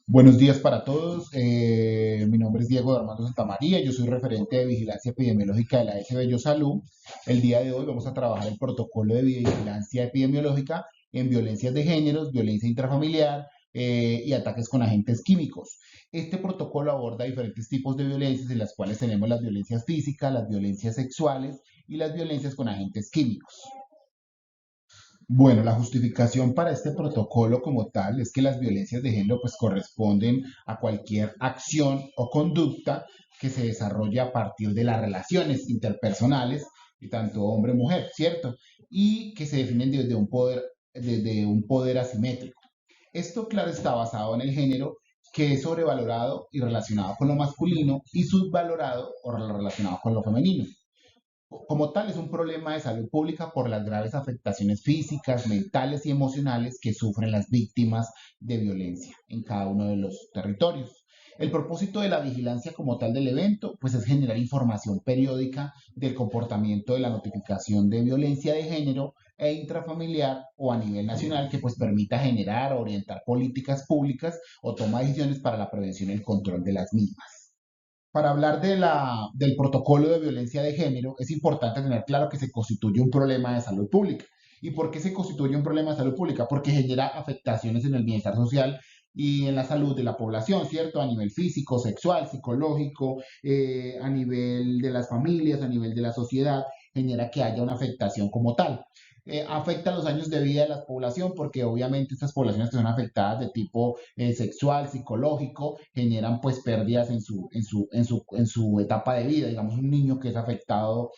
Buenos días para todos. Mi nombre es Diego de Armando Santamaría. Yo soy referente de vigilancia epidemiológica de la S. Bello Salud. El día de hoy vamos a trabajar el protocolo de vigilancia epidemiológica en violencias de género, violencia intrafamiliar y ataques con agentes químicos. Este protocolo aborda diferentes tipos de violencias en las cuales tenemos las violencias físicas, las violencias sexuales y las violencias con agentes químicos. Bueno, la justificación para este protocolo como tal es que las violencias de género pues corresponden a cualquier acción o conducta que se desarrolla a partir de las relaciones interpersonales, y tanto hombre-mujer, ¿cierto? Y que se definen desde un poder asimétrico. Esto, claro, está basado en el género que es sobrevalorado y relacionado con lo masculino y subvalorado o relacionado con lo femenino. Como tal, es un problema de salud pública por las graves afectaciones físicas, mentales y emocionales que sufren las víctimas de violencia en cada uno de los territorios. El propósito de la vigilancia como tal del evento, pues es generar información periódica del comportamiento de la notificación de violencia de género e intrafamiliar o a nivel nacional que pues permita generar o orientar políticas públicas o toma de decisiones para la prevención y el control de las mismas. Para hablar del protocolo de violencia de género, es importante tener claro que se constituye un problema de salud pública. ¿Y por qué se constituye un problema de salud pública? Porque genera afectaciones en el bienestar social y en la salud de la población, ¿cierto? A nivel físico, sexual, psicológico, a nivel de las familias, a nivel de la sociedad, genera que haya una afectación como tal. Afecta los años de vida de la población porque obviamente estas poblaciones que son afectadas de tipo sexual, psicológico, generan pues pérdidas en su etapa de vida. Digamos, un niño que es afectado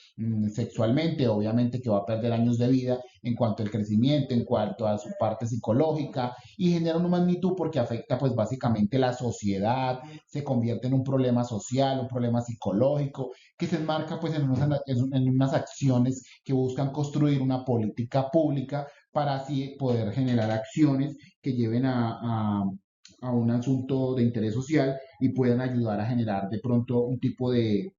sexualmente, obviamente que va a perder años de vida en cuanto al crecimiento, en cuanto a su parte psicológica y genera una magnitud porque afecta pues básicamente la sociedad, se convierte en un problema social, un problema psicológico que se enmarca pues en unas acciones que buscan construir una política pública para así poder generar acciones que lleven a un asunto de interés social y puedan ayudar a generar de pronto un tipo de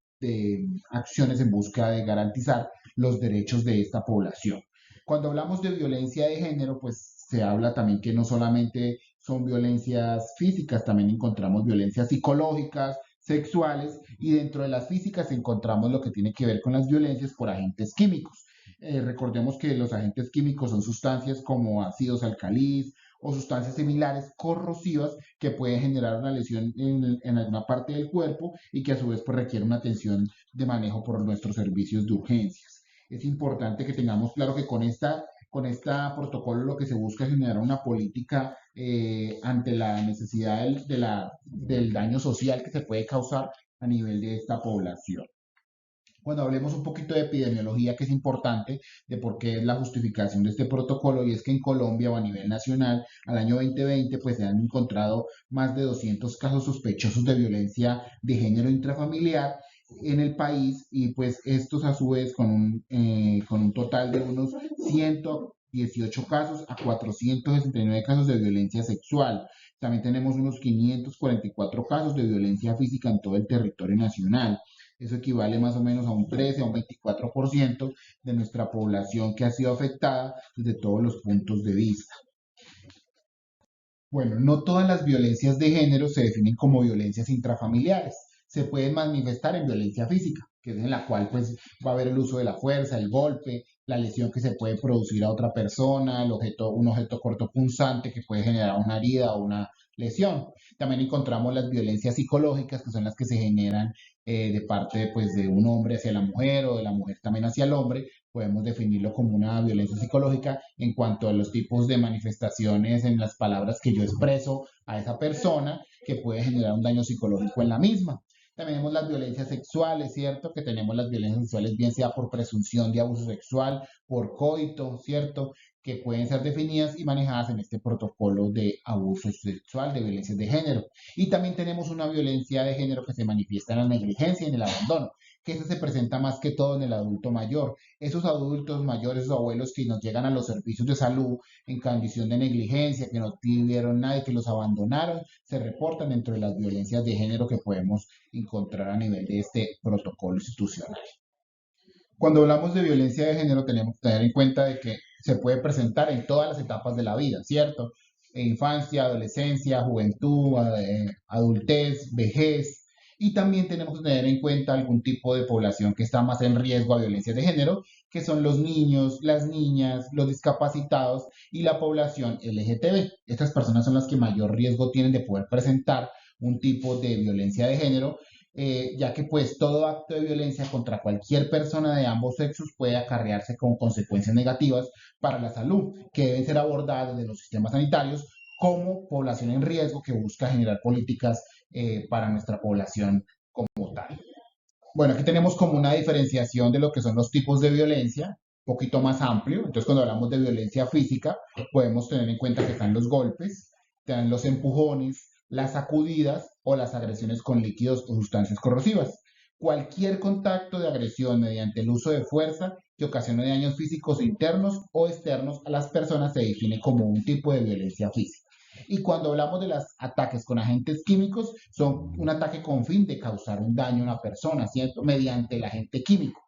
acciones en busca de garantizar los derechos de esta población. Cuando hablamos de violencia de género, pues se habla también que no solamente son violencias físicas, también encontramos violencias psicológicas, sexuales, y dentro de las físicas encontramos lo que tiene que ver con las violencias por agentes químicos. Recordemos que los agentes químicos son sustancias como ácidos alcalís o sustancias similares corrosivas que pueden generar una lesión en alguna parte del cuerpo y que a su vez pues, requiere una atención de manejo por nuestros servicios de urgencias. Es importante que tengamos claro que con esta protocolo lo que se busca es generar una política ante la necesidad del daño social que se puede causar a nivel de esta población. Cuando hablemos un poquito de epidemiología, que es importante, de por qué es la justificación de este protocolo, y es que en Colombia o a nivel nacional, al año 2020, pues se han encontrado más de 200 casos sospechosos de violencia de género intrafamiliar en el país, y pues estos a su vez con un total de unos 118 casos a 469 casos de violencia sexual. También tenemos unos 544 casos de violencia física en todo el territorio nacional. Eso equivale más o menos a un 13 a un 24% de nuestra población que ha sido afectada desde todos los puntos de vista. Bueno, no todas las violencias de género se definen como violencias intrafamiliares. Se pueden manifestar en violencia física, que es en la cual pues va a haber el uso de la fuerza, el golpe, la lesión que se puede producir a otra persona, un objeto cortopunzante que puede generar una herida o una lesión. También encontramos las violencias psicológicas, que son las que se generan de parte pues, de un hombre hacia la mujer o de la mujer también hacia el hombre. Podemos definirlo como una violencia psicológica en cuanto a los tipos de manifestaciones en las palabras que yo expreso a esa persona que puede generar un daño psicológico en la misma. También tenemos las violencias sexuales, ¿cierto? Que tenemos las violencias sexuales bien sea por presunción de abuso sexual, por coito, ¿cierto? Que pueden ser definidas y manejadas en este protocolo de abuso sexual, de violencias de género. Y también tenemos una violencia de género que se manifiesta en la negligencia y en el abandono, que esta se presenta más que todo en el adulto mayor. Esos adultos mayores, esos abuelos que nos llegan a los servicios de salud en condición de negligencia, que no tuvieron nada, que los abandonaron, se reportan dentro de las violencias de género que podemos encontrar a nivel de este protocolo institucional. Cuando hablamos de violencia de género tenemos que tener en cuenta de que se puede presentar en todas las etapas de la vida, ¿cierto? infancia, adolescencia, juventud, adultez, vejez. Y también tenemos que tener en cuenta algún tipo de población que está más en riesgo a violencia de género, que son los niños, las niñas, los discapacitados y la población LGTB. Estas personas son las que mayor riesgo tienen de poder presentar un tipo de violencia de género, ya que pues todo acto de violencia contra cualquier persona de ambos sexos puede acarrearse con consecuencias negativas para la salud, que deben ser abordadas desde los sistemas sanitarios como población en riesgo que busca generar políticas para nuestra población como tal. Bueno, aquí tenemos como una diferenciación de lo que son los tipos de violencia, un poquito más amplio. Entonces, cuando hablamos de violencia física, podemos tener en cuenta que están los golpes, están los empujones, las sacudidas o las agresiones con líquidos o sustancias corrosivas. Cualquier contacto de agresión mediante el uso de fuerza que ocasione daños físicos internos o externos a las personas se define como un tipo de violencia física. Y cuando hablamos de los ataques con agentes químicos, son un ataque con fin de causar un daño a una persona, ¿cierto? Mediante el agente químico,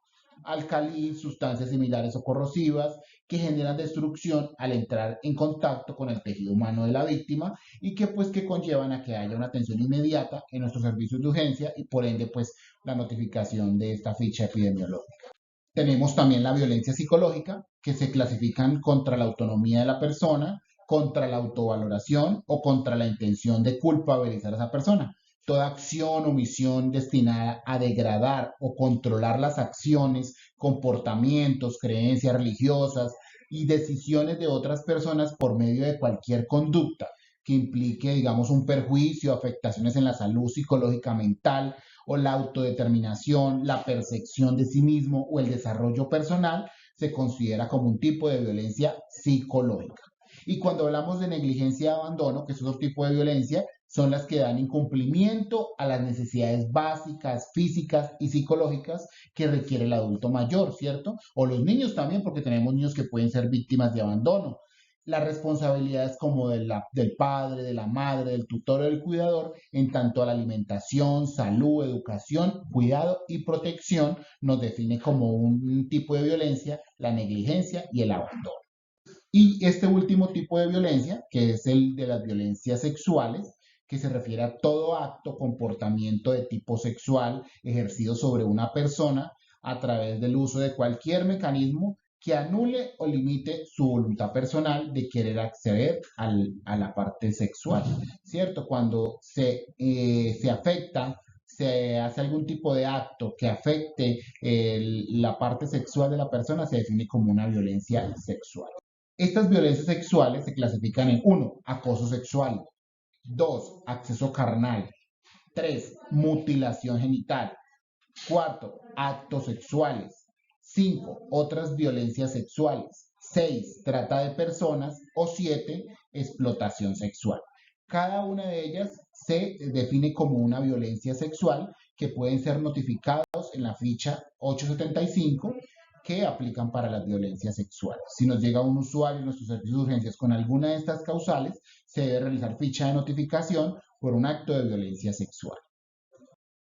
alcalí, sustancias similares o corrosivas que generan destrucción al entrar en contacto con el tejido humano de la víctima y que pues que conllevan a que haya una atención inmediata en nuestros servicios de urgencia y por ende pues la notificación de esta ficha epidemiológica. Tenemos también la violencia psicológica, que se clasifican contra la autonomía de la persona, contra la autovaloración o contra la intención de culpabilizar a esa persona. Toda acción o omisión destinada a degradar o controlar las acciones, comportamientos, creencias religiosas y decisiones de otras personas por medio de cualquier conducta que implique, digamos, un perjuicio, afectaciones en la salud psicológica, mental o la autodeterminación, la percepción de sí mismo o el desarrollo personal, se considera como un tipo de violencia psicológica. Y cuando hablamos de negligencia y abandono, que es otro tipo de violencia, son las que dan incumplimiento a las necesidades básicas, físicas y psicológicas que requiere el adulto mayor, ¿cierto? O los niños también, porque tenemos niños que pueden ser víctimas de abandono. Las responsabilidades como del padre, de la madre, del tutor o del cuidador en tanto a la alimentación, salud, educación, cuidado y protección nos define como un tipo de violencia, la negligencia y el abandono. Y este último tipo de violencia, que es el de las violencias sexuales, que se refiere a todo acto, comportamiento de tipo sexual ejercido sobre una persona a través del uso de cualquier mecanismo que anule o limite su voluntad personal de querer acceder a la parte sexual, ¿cierto? Cuando se afecta, se hace algún tipo de acto que afecte la parte sexual de la persona, se define como una violencia sexual. Estas violencias sexuales se clasifican en uno, acoso sexual; 2, acceso carnal; 3, mutilación genital; 4, actos sexuales; 5, otras violencias sexuales; 6, trata de personas; o 7, explotación sexual. Cada una de ellas se define como una violencia sexual que pueden ser notificados en la ficha 875 que aplican para las violencias sexuales. Si nos llega un usuario en nuestros servicios de urgencias con alguna de estas causales, se debe realizar ficha de notificación por un acto de violencia sexual.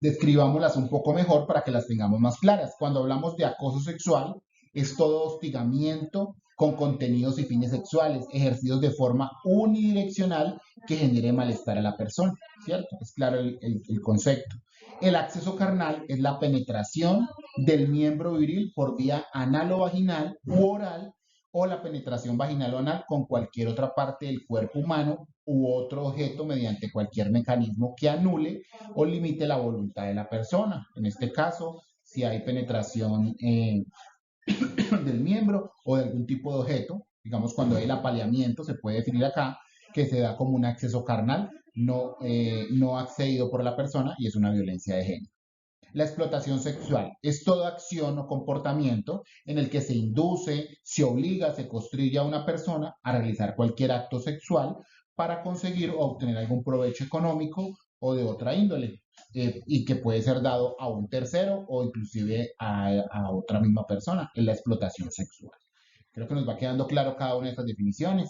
Describámoslas un poco mejor para que las tengamos más claras. Cuando hablamos de acoso sexual, es todo hostigamiento con contenidos y fines sexuales ejercidos de forma unidireccional que genere malestar a la persona, ¿cierto? Es claro el concepto. El acceso carnal es la penetración del miembro viril por vía anal o vaginal u oral, o la penetración vaginal o anal con cualquier otra parte del cuerpo humano u otro objeto mediante cualquier mecanismo que anule o limite la voluntad de la persona. En este caso, si hay penetración del miembro o de algún tipo de objeto, digamos cuando hay el apaleamiento, se puede definir acá que se da como un acceso carnal no accedido por la persona y es una violencia de género. La explotación sexual es toda acción o comportamiento en el que se induce, se obliga, se construye a una persona a realizar cualquier acto sexual para conseguir o obtener algún provecho económico o de otra índole, y que puede ser dado a un tercero o inclusive a otra misma persona, en la explotación sexual. Creo que nos va quedando claro cada una de estas definiciones.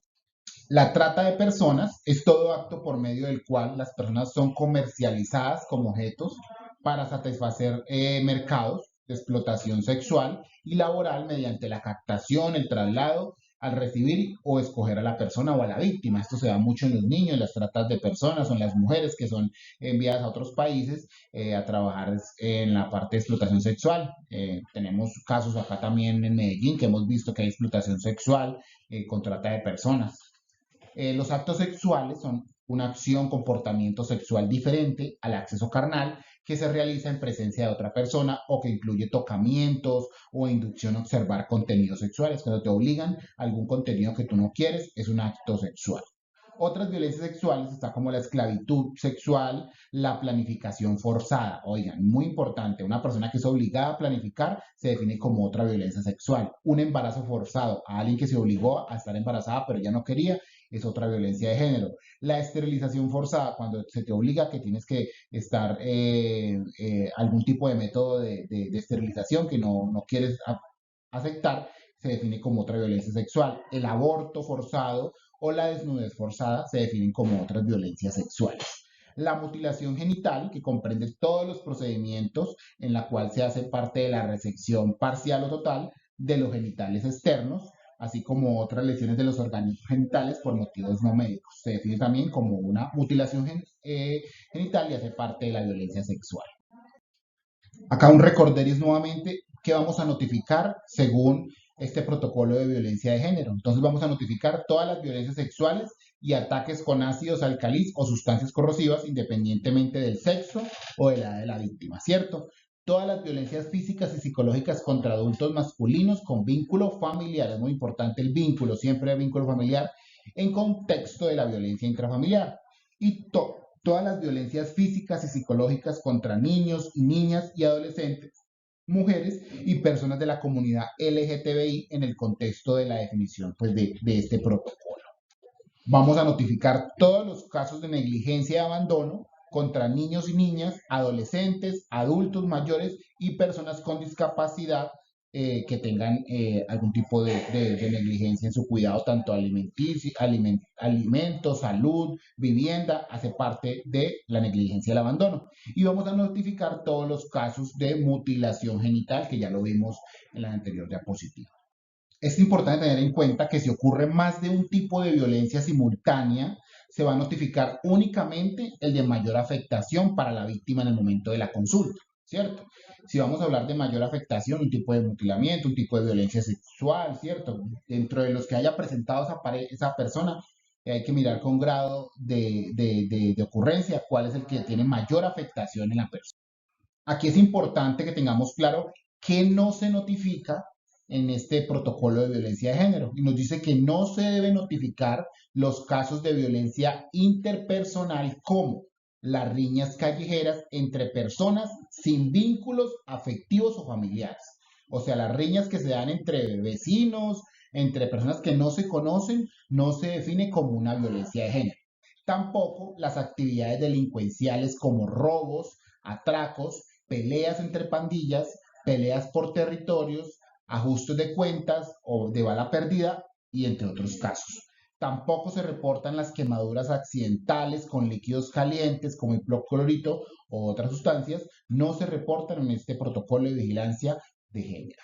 La trata de personas es todo acto por medio del cual las personas son comercializadas como objetos para satisfacer mercados de explotación sexual y laboral mediante la captación, el traslado al recibir o escoger a la persona o a la víctima. Esto se da mucho en los niños, las tratas de personas o en las mujeres que son enviadas a otros países a trabajar en la parte de explotación sexual. Tenemos casos acá también en Medellín que hemos visto que hay explotación sexual con trata de personas. Los actos sexuales son una acción, comportamiento sexual diferente al acceso carnal que se realiza en presencia de otra persona o que incluye tocamientos o inducción a observar contenidos sexuales. Cuando te obligan a algún contenido que tú no quieres, es un acto sexual. Otras violencias sexuales está como la esclavitud sexual, la planificación forzada. Oigan, muy importante, una persona que es obligada a planificar se define como otra violencia sexual. Un embarazo forzado a alguien que se obligó a estar embarazada pero ya no quería es otra violencia de género. La esterilización forzada, cuando se te obliga que tienes que estar algún tipo de método de esterilización que no quieres aceptar, se define como otra violencia sexual. El aborto forzado o la desnudez forzada se definen como otras violencias sexuales. La mutilación genital, que comprende todos los procedimientos en la cual se hace parte de la resección parcial o total de los genitales externos, así como otras lesiones de los organismos genitales por motivos no médicos. Se define también como una mutilación genital y hace parte de la violencia sexual. Acá un recorderis nuevamente que vamos a notificar según este protocolo de violencia de género. Entonces vamos a notificar todas las violencias sexuales y ataques con ácidos alcaliz o sustancias corrosivas independientemente del sexo o de la edad de la víctima, ¿cierto? Todas las violencias físicas y psicológicas contra adultos masculinos con vínculo familiar. Es muy importante el vínculo, siempre el vínculo familiar en contexto de la violencia intrafamiliar. Y todas las violencias físicas y psicológicas contra niños y niñas y adolescentes, mujeres y personas de la comunidad LGTBI en el contexto de la definición pues, de este protocolo. Vamos a notificar todos los casos de negligencia y abandono contra niños y niñas, adolescentes, adultos mayores y personas con discapacidad que tengan algún tipo de negligencia en su cuidado, tanto alimenticio, alimento, salud, vivienda, hace parte de la negligencia y el abandono. Y vamos a notificar todos los casos de mutilación genital, que ya lo vimos en la anterior diapositiva. Es importante tener en cuenta que si ocurre más de un tipo de violencia simultánea, se va a notificar únicamente el de mayor afectación para la víctima en el momento de la consulta, ¿cierto? Si vamos a hablar de mayor afectación, un tipo de mutilamiento, un tipo de violencia sexual, ¿cierto? Dentro de los que haya presentado esa persona, hay que mirar con grado de ocurrencia cuál es el que tiene mayor afectación en la persona. Aquí es importante que tengamos claro que no se notifica en este protocolo de violencia de género y nos dice que no se debe notificar los casos de violencia interpersonal como las riñas callejeras entre personas sin vínculos afectivos o familiares. O sea, las riñas que se dan entre vecinos, entre personas que no se conocen, no se define como una violencia de género. Tampoco las actividades delincuenciales como robos, atracos, peleas entre pandillas, peleas por territorios, ajustes de cuentas o de bala perdida y entre otros casos. Tampoco se reportan las quemaduras accidentales con líquidos calientes como hipoclorito o otras sustancias, no se reportan en este protocolo de vigilancia de género.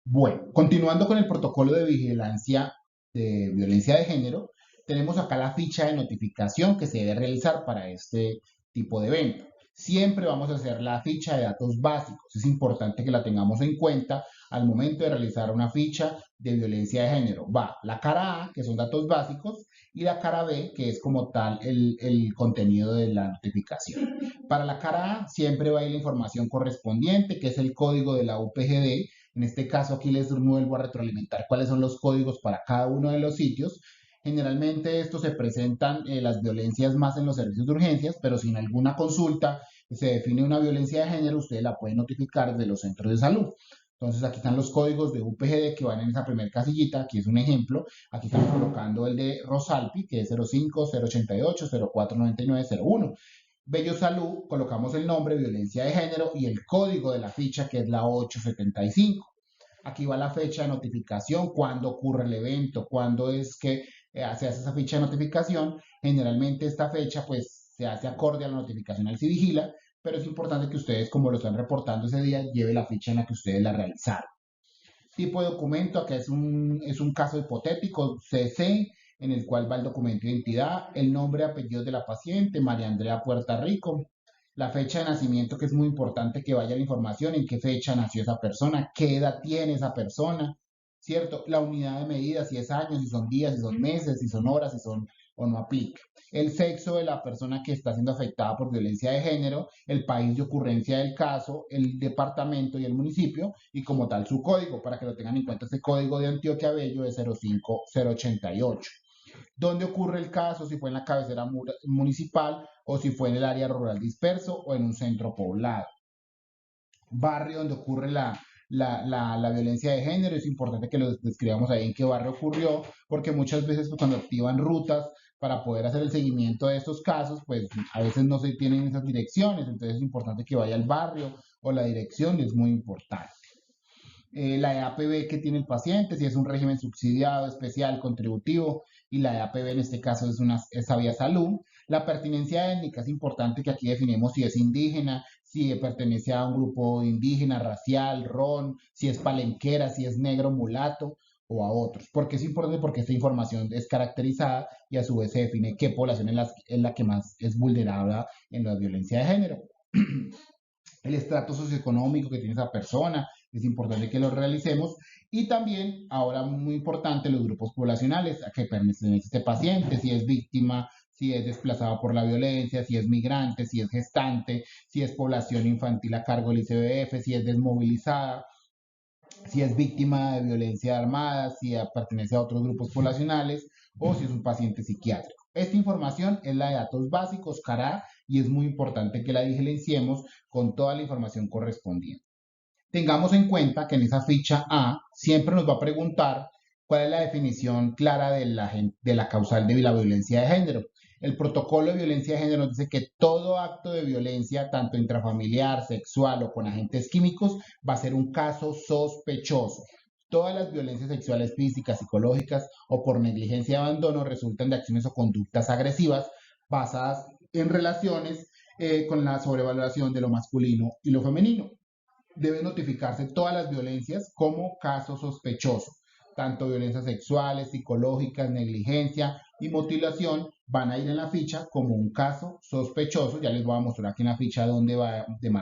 Bueno, continuando con el protocolo de vigilancia de violencia de género, tenemos acá la ficha de notificación que se debe realizar para este tipo de evento. Siempre vamos a hacer la ficha de datos básicos. Es importante que la tengamos en cuenta al momento de realizar una ficha de violencia de género. Va la cara A, que son datos básicos, y la cara B, que es como tal el contenido de la notificación. Para la cara A siempre va a ir la información correspondiente, que es el código de la UPGD. En este caso aquí les vuelvo a retroalimentar cuáles son los códigos para cada uno de los sitios. Generalmente estos se presentan las violencias más en los servicios de urgencias, pero si en alguna consulta se define una violencia de género, ustedes la pueden notificar de los centros de salud. Entonces aquí están los códigos de UPGD que van en esa primera casillita, aquí es un ejemplo, aquí estamos colocando el de Rosalpi, que es 05, 088, 0499, 01. Bello Salud, colocamos el nombre, violencia de género y el código de la ficha que es la 875. Aquí va la fecha de notificación, cuándo ocurre el evento, cuándo es que se hace esa ficha de notificación. Generalmente esta fecha pues se hace acorde a la notificación al Civigila, pero es importante que ustedes como lo están reportando ese día lleve la ficha en la que ustedes la realizaron. Tipo de documento, acá es un caso hipotético, CC, en el cual va el documento de identidad, el nombre y apellido de la paciente, María Andrea Puerta Rico, la fecha de nacimiento, que es muy importante que vaya la información, en qué fecha nació esa persona, qué edad tiene esa persona, ¿cierto? La unidad de medida, si es años, si son días, si son meses, si son horas, si son o no aplica. El sexo de la persona que está siendo afectada por violencia de género, el país de ocurrencia del caso, el departamento y el municipio, y como tal su código, para que lo tengan en cuenta, este código de Antioquia Bello es 05088. ¿Dónde ocurre el caso? Si fue en la cabecera municipal o si fue en el área rural disperso o en un centro poblado. Barrio donde ocurre la violencia de género, es importante que lo describamos ahí en qué barrio ocurrió, porque muchas veces pues, cuando activan rutas para poder hacer el seguimiento de estos casos, pues a veces no se tienen esas direcciones, entonces es importante que vaya al barrio o la dirección, y es muy importante. La EAPB que tiene el paciente, si es un régimen subsidiado, especial, contributivo, y la EAPB en este caso es Avia Salud. La pertinencia étnica es importante que aquí definimos si es indígena, si pertenece a un grupo indígena, racial, ron, si es palenquera, si es negro, mulato o a otros. ¿Por qué es importante? Porque esta información es caracterizada y a su vez se define qué población es la que más es vulnerable en la violencia de género. El estrato socioeconómico que tiene esa persona, es importante que lo realicemos, y también, ahora muy importante, los grupos poblacionales a que pertenece este paciente, si es víctima, si es desplazado por la violencia, si es migrante, si es gestante, si es población infantil a cargo del ICBF, si es desmovilizada, si es víctima de violencia armada, si pertenece a otros grupos poblacionales o si es un paciente psiquiátrico. Esta información es la de datos básicos, CARA, y es muy importante que la diligenciemos con toda la información correspondiente. Tengamos en cuenta que en esa ficha A siempre nos va a preguntar cuál es la definición clara de la causal de la violencia de género. El protocolo de violencia de género nos dice que todo acto de violencia, tanto intrafamiliar, sexual o con agentes químicos, va a ser un caso sospechoso. Todas las violencias sexuales físicas, psicológicas o por negligencia y abandono resultan de acciones o conductas agresivas basadas en relaciones con la sobrevaloración de lo masculino y lo femenino. Deben notificarse todas las violencias como caso sospechoso. Tanto violencias sexuales, psicológicas, negligencia y mutilación van a ir en la ficha como un caso sospechoso. Ya les voy a mostrar aquí en la ficha dónde va de más.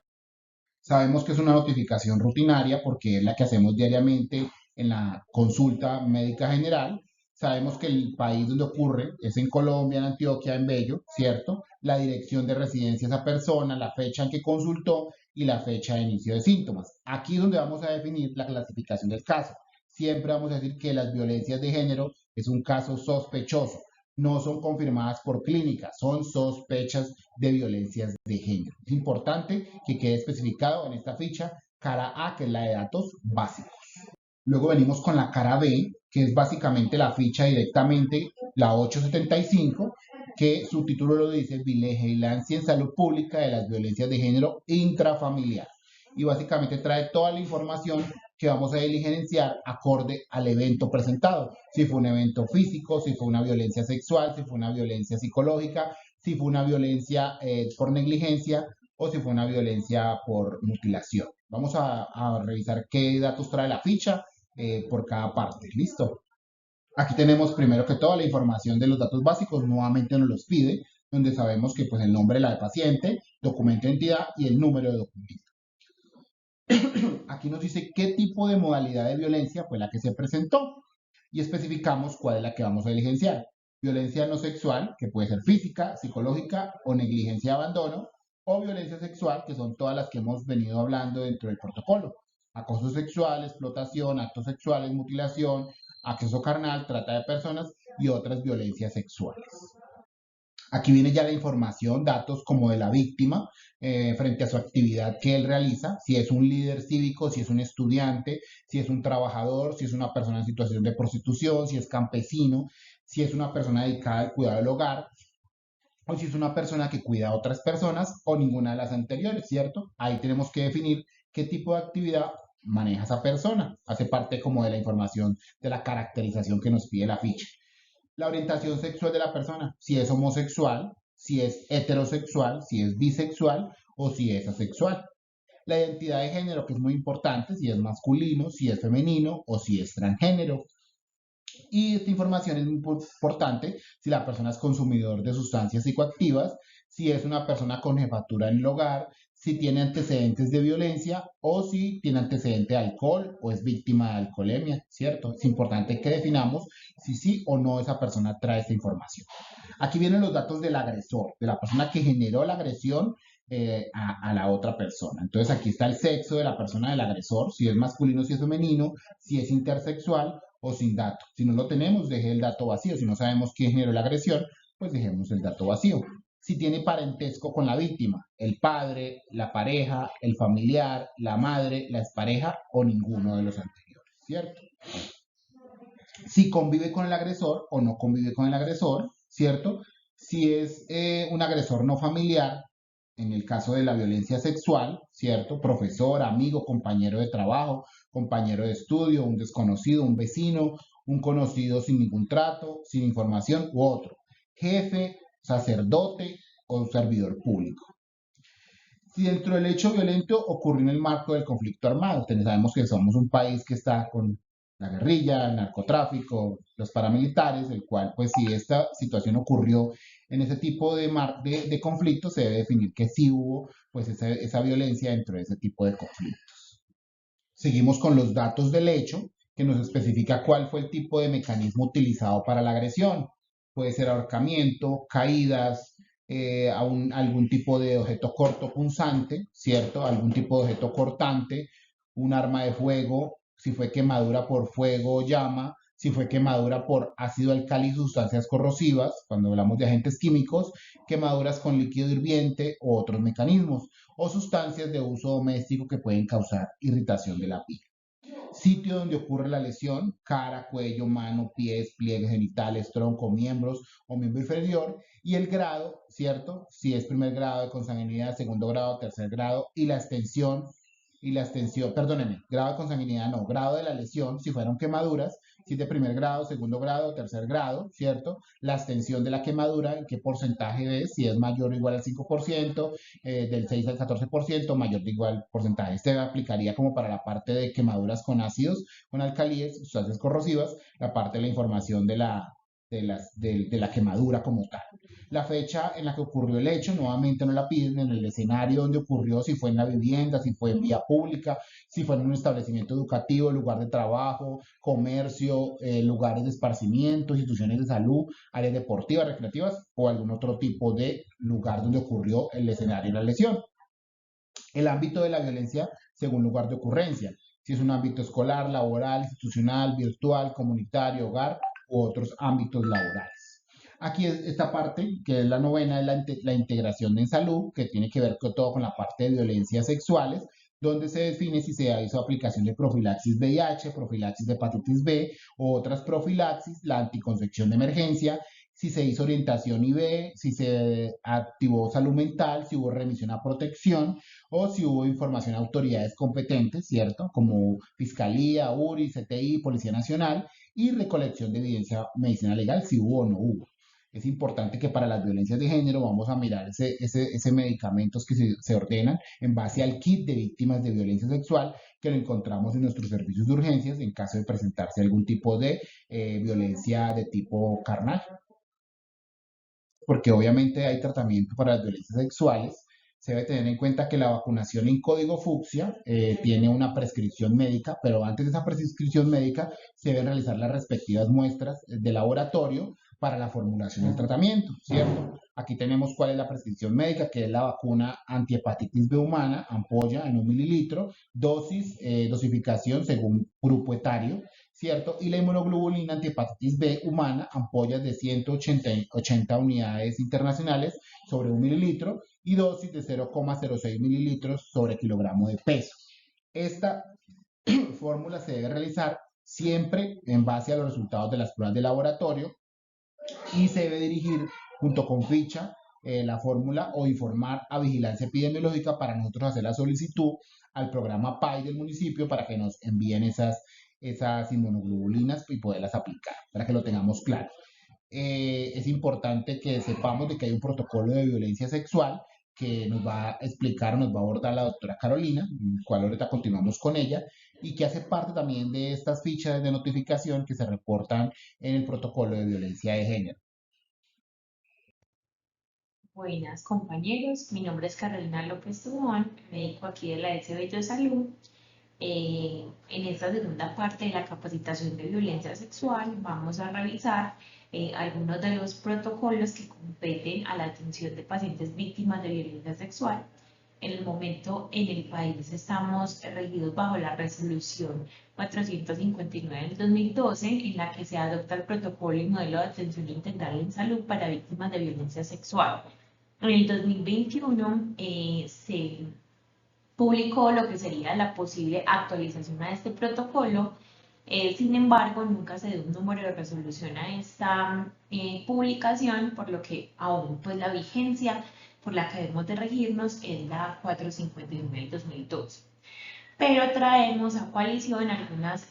Sabemos que es una notificación rutinaria porque es la que hacemos diariamente en la consulta médica general. Sabemos que el país donde ocurre es en Colombia, en Antioquia, en Bello, ¿cierto? La dirección de residencia de esa persona, la fecha en que consultó y la fecha de inicio de síntomas. Aquí es donde vamos a definir la clasificación del caso. Siempre vamos a decir que las violencias de género es un caso sospechoso. No son confirmadas por clínica, son sospechas de violencias de género. Es importante que quede especificado en esta ficha cara A, que es la de datos básicos. Luego venimos con la cara B, que es básicamente la ficha directamente, la 875, que su título lo dice, Vigilancia en Salud Pública de las Violencias de Género Intrafamiliar. Y básicamente trae toda la información que vamos a diligenciar acorde al evento presentado. Si fue un evento físico, si fue una violencia sexual, si fue una violencia psicológica, si fue una violencia por negligencia o si fue una violencia por mutilación. Vamos a revisar qué datos trae la ficha por cada parte. ¿Listo? Aquí tenemos primero que todo la información de los datos básicos, nuevamente nos los pide, donde sabemos que pues el nombre de la paciente, documento de identidad y el número de documento. Aquí nos dice qué tipo de modalidad de violencia fue la que se presentó y especificamos cuál es la que vamos a diligenciar. Violencia no sexual, que puede ser física, psicológica o negligencia de abandono, o violencia sexual, que son todas las que hemos venido hablando dentro del protocolo. Acoso sexual, explotación, actos sexuales, mutilación, acceso carnal, trata de personas y otras violencias sexuales. Aquí viene ya la información, datos como de la víctima frente a su actividad que él realiza, si es un líder cívico, si es un estudiante, si es un trabajador, si es una persona en situación de prostitución, si es campesino, si es una persona dedicada al cuidado del hogar, o si es una persona que cuida a otras personas o ninguna de las anteriores, ¿cierto? Ahí tenemos que definir qué tipo de actividad maneja esa persona. Hace parte como de la información de la caracterización que nos pide la ficha. La orientación sexual de la persona, si es homosexual, si es heterosexual, si es bisexual o si es asexual. La identidad de género, que es muy importante, si es masculino, si es femenino o si es transgénero. Y esta información es muy importante si la persona es consumidor de sustancias psicoactivas, si es una persona con jefatura en el hogar, si tiene antecedentes de violencia o si tiene antecedente de alcohol o es víctima de alcoholemia, ¿cierto? Es importante que definamos si sí o no esa persona trae esta información. Aquí vienen los datos del agresor, de la persona que generó la agresión a la otra persona. Entonces aquí está el sexo de la persona del agresor, si es masculino, si es femenino, si es intersexual o sin dato. Si no lo tenemos, deje el dato vacío. Si no sabemos quién generó la agresión, pues dejemos el dato vacío. Si tiene parentesco con la víctima, el padre, la pareja, el familiar, la madre, la expareja o ninguno de los anteriores, ¿cierto? Si convive con el agresor o no convive con el agresor, ¿cierto? Si es un agresor no familiar, en el caso de la violencia sexual, ¿cierto? Profesor, amigo, compañero de trabajo, compañero de estudio, un desconocido, un vecino, un conocido sin ningún trato, sin información u otro. Jefe, sacerdote o servidor público. Si dentro del hecho violento ocurrió en el marco del conflicto armado, sabemos que somos un país que está con la guerrilla, el narcotráfico, los paramilitares, el cual, pues si esta situación ocurrió en ese tipo de conflictos, se debe definir que sí hubo pues esa violencia dentro de ese tipo de conflictos. Seguimos con los datos del hecho, que nos especifica cuál fue el tipo de mecanismo utilizado para la agresión. Puede ser ahorcamiento, caídas, algún tipo de objeto corto punzante, ¿cierto? Algún tipo de objeto cortante, un arma de fuego, si fue quemadura por fuego o llama, si fue quemadura por ácido alcali y sustancias corrosivas, cuando hablamos de agentes químicos, quemaduras con líquido hirviente u otros mecanismos, o sustancias de uso doméstico que pueden causar irritación de la piel. Sitio donde ocurre la lesión: cara, cuello, mano, pies, pliegues genitales, tronco, miembros o miembro inferior, y el grado, ¿cierto? Si es primer grado de consanguinidad, segundo grado, tercer grado, y la extensión, perdónenme, grado de consanguinidad no, grado de la lesión, si fueron quemaduras, si es de primer grado, segundo grado, tercer grado, ¿cierto? La extensión de la quemadura, en qué porcentaje es, si es mayor o igual al 5%, del 6 al 14%, mayor o igual porcentaje. Este aplicaría como para la parte de quemaduras con ácidos, con alcalíes, sustancias corrosivas, la parte de la información de la quemadura como tal. La fecha en la que ocurrió el hecho, nuevamente no la piden, en el escenario donde ocurrió, si fue en la vivienda, si fue en vía pública, si fue en un establecimiento educativo, lugar de trabajo, comercio, lugares de esparcimiento, instituciones de salud, áreas deportivas, recreativas o algún otro tipo de lugar donde ocurrió el escenario de la lesión. El ámbito de la violencia según lugar de ocurrencia, si es un ámbito escolar, laboral, institucional, virtual, comunitario, hogar u otros ámbitos laborales. Aquí es esta parte, que es la novena, es la integración en salud, que tiene que ver con todo con la parte de violencias sexuales, donde se define si se hizo aplicación de profilaxis VIH, profilaxis de hepatitis B o otras profilaxis, la anticoncepción de emergencia, si se hizo orientación IB, si se activó salud mental, si hubo remisión a protección o si hubo información a autoridades competentes, ¿cierto? Como Fiscalía, URI, CTI, Policía Nacional, y recolección de evidencia medicina legal, si hubo o no hubo. Es importante que para las violencias de género vamos a mirar ese medicamentos que se ordenan en base al kit de víctimas de violencia sexual que lo encontramos en nuestros servicios de urgencias en caso de presentarse algún tipo de violencia de tipo carnal, porque obviamente hay tratamiento para las violencias sexuales. Se debe tener en cuenta que la vacunación en código fucsia tiene una prescripción médica, pero antes de esa prescripción médica se deben realizar las respectivas muestras de laboratorio para la formulación del tratamiento, ¿cierto? Aquí tenemos cuál es la prescripción médica, que es la vacuna antihepatitis B humana, ampolla en 1 mililitro, dosificación según grupo etario, ¿cierto? Y la inmunoglobulina antihepatitis B humana, ampollas de 180 unidades internacionales sobre 1 mililitro y dosis de 0,06 mililitros sobre kilogramo de peso. Esta fórmula se debe realizar siempre en base a los resultados de las pruebas de laboratorio y se debe dirigir junto con ficha la fórmula o informar a vigilancia epidemiológica para nosotros hacer la solicitud al programa PAI del municipio para que nos envíen esas inmunoglobulinas y poderlas aplicar, para que lo tengamos claro. Es importante que sepamos de que hay un protocolo de violencia sexual que nos va a explicar, nos va a abordar la doctora Carolina, cual ahorita continuamos con ella, y que hace parte también de estas fichas de notificación que se reportan en el protocolo de violencia de género. Buenas compañeros, mi nombre es Carolina López Tubón, médico aquí de la SB Salud. En esta segunda parte de la capacitación de violencia sexual vamos a revisar algunos de los protocolos que competen a la atención de pacientes víctimas de violencia sexual. En el momento en el país estamos regidos bajo la resolución 459 del 2012, en la que se adopta el protocolo y modelo de atención integral en salud para víctimas de violencia sexual. En el 2021 se publicó lo que sería la posible actualización a este protocolo. Sin embargo, nunca se dio un número de resolución a esta publicación, por lo que aún pues la vigencia por la que debemos de regirnos es la 459 del 2012. Pero traemos a coalición algunas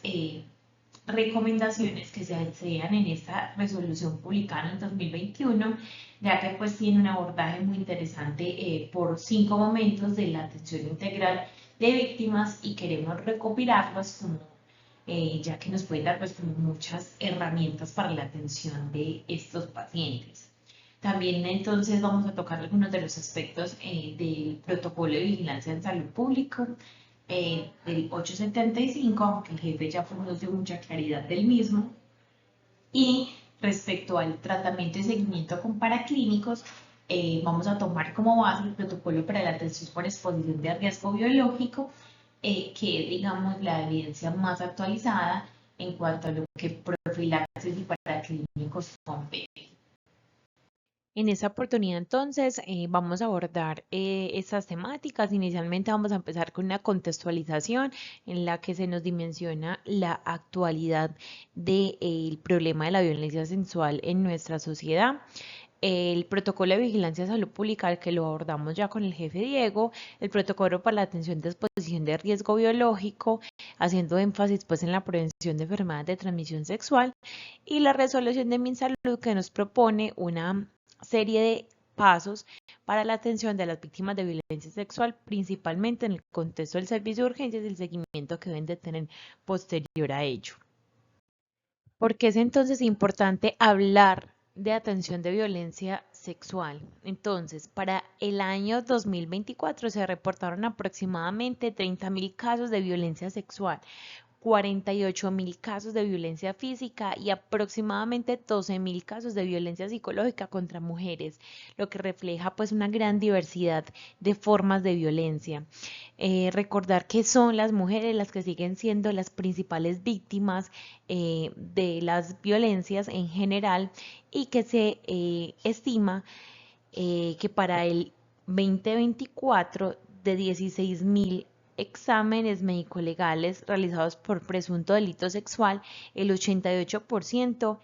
recomendaciones que se desean en esta resolución publicada en 2021, ya que pues tiene un abordaje muy interesante por 5 momentos de la atención integral de víctimas y queremos recopilarlos como, ya que nos puede dar pues como muchas herramientas para la atención de estos pacientes. También entonces vamos a tocar algunos de los aspectos del protocolo de vigilancia en salud pública, del 875, aunque el jefe ya nos dio mucha claridad del mismo. Y respecto al tratamiento y seguimiento con paraclínicos, vamos a tomar como base el protocolo para la atención por exposición de riesgo biológico, que es, digamos, la evidencia más actualizada en cuanto a lo que profilaxis y paraclínicos competen. En esta oportunidad entonces vamos a abordar estas temáticas. Inicialmente vamos a empezar con una contextualización en la que se nos dimensiona la actualidad del problema de la violencia sexual en nuestra sociedad. El protocolo de vigilancia de salud pública, que lo abordamos ya con el jefe Diego, el protocolo para la atención de exposición de riesgo biológico, haciendo énfasis pues en la prevención de enfermedades de transmisión sexual, y la resolución de MinSalud, que nos propone una serie de pasos para la atención de las víctimas de violencia sexual, principalmente en el contexto del servicio de urgencias y el seguimiento que deben de tener posterior a ello. ¿Por qué es entonces importante hablar de atención de violencia sexual? Entonces, para el año 2024 se reportaron aproximadamente 30.000 casos de violencia sexual, 48.000 casos de violencia física y aproximadamente 12.000 casos de violencia psicológica contra mujeres, lo que refleja pues una gran diversidad de formas de violencia. Recordar que son las mujeres las que siguen siendo las principales víctimas de las violencias en general y que se estima que para el 2024 de 16.000 exámenes médico-legales realizados por presunto delito sexual, el 88%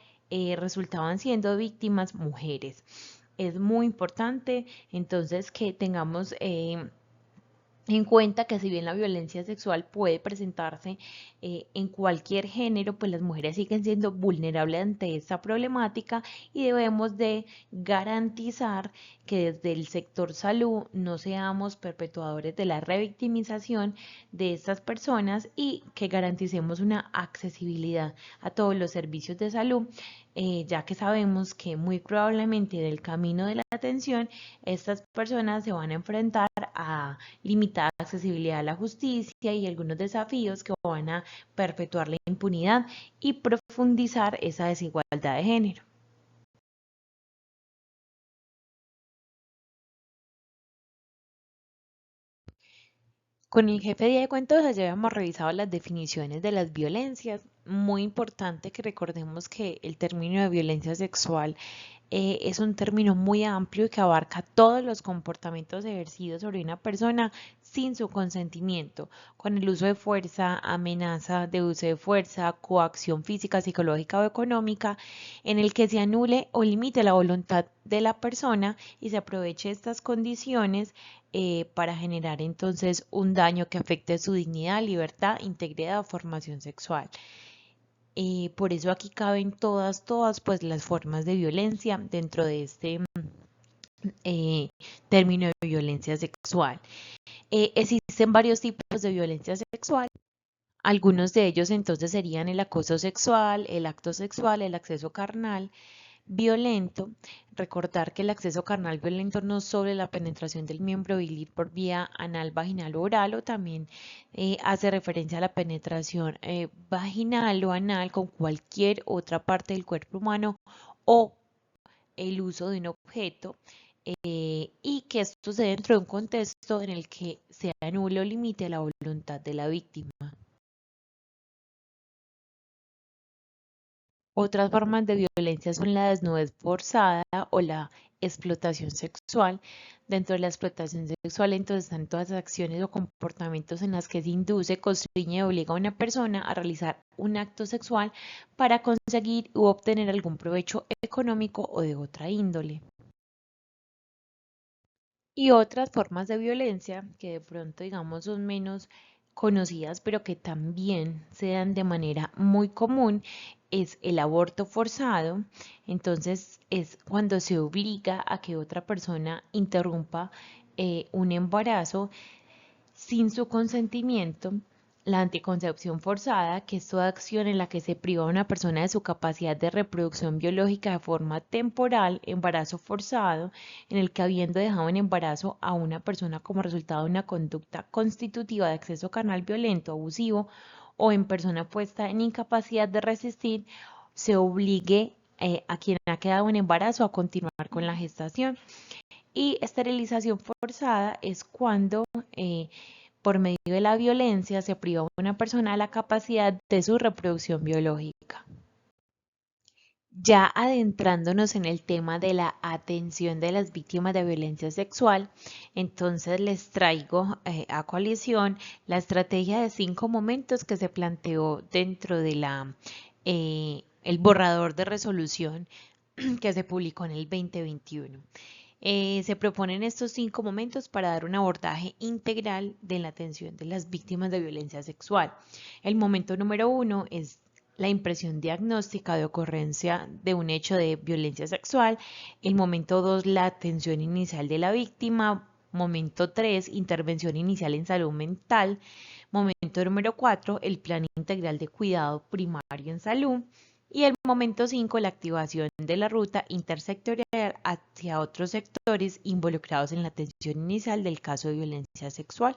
resultaban siendo víctimas mujeres. Es muy importante entonces que tengamos en cuenta que si bien la violencia sexual puede presentarse en cualquier género, pues las mujeres siguen siendo vulnerables ante esta problemática y debemos de garantizar que desde el sector salud no seamos perpetuadores de la revictimización de estas personas y que garanticemos una accesibilidad a todos los servicios de salud, ya que sabemos que muy probablemente en el camino de la atención estas personas se van a enfrentar a limitada accesibilidad a la justicia y algunos desafíos que van a perpetuar la impunidad y profundizar esa desigualdad de género. Con el jefe Diego entonces ya habíamos revisado las definiciones de las violencias. Muy importante que recordemos que el término de violencia sexual es un término muy amplio y que abarca todos los comportamientos ejercidos sobre una persona sin su consentimiento, con el uso de fuerza, amenaza de uso de fuerza, coacción física, psicológica o económica, en el que se anule o limite la voluntad de la persona y se aproveche estas condiciones para generar entonces un daño que afecte su dignidad, libertad, integridad o formación sexual. Por eso aquí caben todas pues las formas de violencia dentro de este término de violencia sexual. Existen varios tipos de violencia sexual. Algunos de ellos entonces serían el acoso sexual, el acto sexual, el acceso carnal violento. Recordar que el acceso carnal violento no es solo la penetración del miembro viril por vía anal, vaginal o oral, o también hace referencia a la penetración vaginal o anal con cualquier otra parte del cuerpo humano o el uso de un objeto, y que esto se dé dentro de un contexto en el que se anule o limite la voluntad de la víctima. Otras formas de violencia son la desnudez forzada o la explotación sexual. Dentro de la explotación sexual, entonces, están todas las acciones o comportamientos en las que se induce, constriñe o obliga a una persona a realizar un acto sexual para conseguir u obtener algún provecho económico o de otra índole. Y otras formas de violencia que de pronto, digamos, son menos conocidas, pero que también se dan de manera muy común, es el aborto forzado. Entonces, es cuando se obliga a que otra persona interrumpa un embarazo sin su consentimiento. La anticoncepción forzada, que es toda acción en la que se priva a una persona de su capacidad de reproducción biológica de forma temporal. Embarazo forzado, en el que habiendo dejado en embarazo a una persona como resultado de una conducta constitutiva de acceso carnal violento, abusivo, o en persona puesta en incapacidad de resistir, se obligue a quien ha quedado en embarazo a continuar con la gestación. Y esterilización forzada es cuando por medio de la violencia se priva a una persona de la capacidad de su reproducción biológica. Ya adentrándonos en el tema de la atención de las víctimas de violencia sexual, entonces les traigo a coalición la estrategia de 5 momentos que se planteó dentro de el borrador de resolución que se publicó en el 2021. Se proponen estos 5 momentos para dar un abordaje integral de la atención de las víctimas de violencia sexual. El momento número 1 es la impresión diagnóstica de ocurrencia de un hecho de violencia sexual. El momento 2, la atención inicial de la víctima. Momento 3, intervención inicial en salud mental. Momento número 4, el plan integral de cuidado primario en salud. Y el momento 5, la activación de la ruta intersectorial hacia otros sectores involucrados en la atención inicial del caso de violencia sexual.